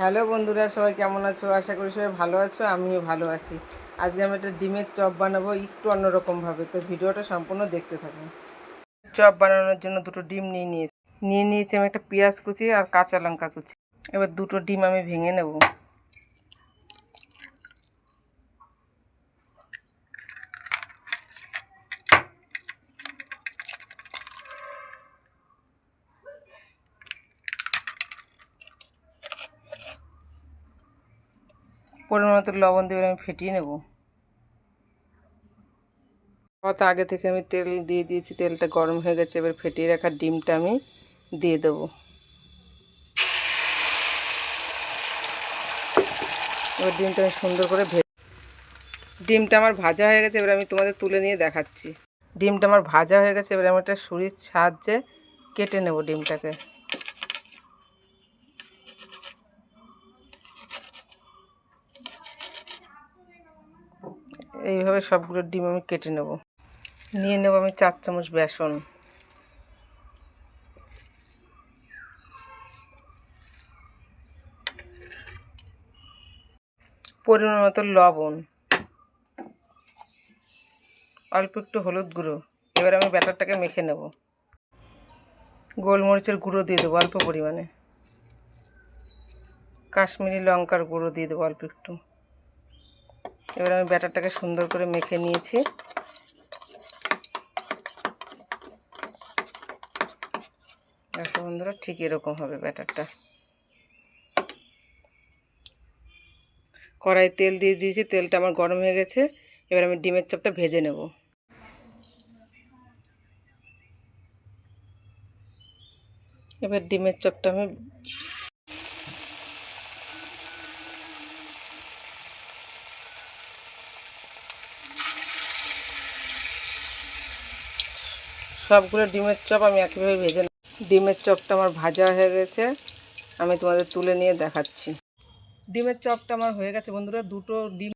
Hello বন্ধুরা, সবাই কেমন আছো? আশা করি সবাই ভালো আছো, আমিও ভালো আছি। আজকে আমি একটা ডিমের চপ বানাবো একটু অন্যরকমভাবে, তো ভিডিওটা সম্পূর্ণ দেখতে থাকুন। চপ বানানোর জন্য দুটো ডিম নিয়ে নিয়েছি আমি একটা পেঁয়াজ কুচি আর কাঁচা লঙ্কা কুচি। এবার দুটো ডিম আমি ভেঙে নেব। পরিমাণ মতো লবণ দিয়ে আমি ফেটিয়ে নেব। কত আগে থেকে আমি তেল দিয়ে দিয়েছি, তেলটা গরম হয়ে গেছে। এবার ফেটিয়ে রাখা ডিমটা আমি দিয়ে দেবো। এবার ডিমটা আমি সুন্দর করে ডিমটা আমার ভাজা হয়ে গেছে। এবার আমি তোমাদের তুলে নিয়ে দেখাচ্ছি। ডিমটা আমার ভাজা হয়ে গেছে। এবার আমি একটা ছুরির সাহায্যে কেটে নেব ডিমটাকে। এইভাবে সবগুলো ডিম আমি কেটে নেব। নিয়ে নেব আমি 4 চামচ বেসন, পরিমাণ মতো লবণ, অল্প একটু হলুদ গুঁড়ো। এবার আমি ব্যাটারটাকে মেখে নেব। গোলমরিচের গুঁড়ো দিয়ে দেবো অল্প পরিমাণে, কাশ্মীরি লঙ্কার গুঁড়ো দিয়ে দেবো অল্প একটু। এবার আমি ব্যাটারটাকে সুন্দর করে মেখে নিয়েছি। দেখো বন্ধুরা, ঠিক এরকম হবে ব্যাটারটা। কড়াই তেল দিয়ে দিয়েছি, তেলটা আমার গরম হয়ে গেছে। এবার আমি ডিমের চপটা ভেজে নেব। এবার ডিমের চপটা আমি সবগুলো ডিমের চপ আমি একইভাবে ভেজে নেব। ডিমের চপটা আমার ভাজা হয়ে গেছে, আমি তোমাদের তুলে নিয়ে দেখাচ্ছি। ডিমের চপটা আমার হয়ে গেছে বন্ধুরা। দুটো ডিম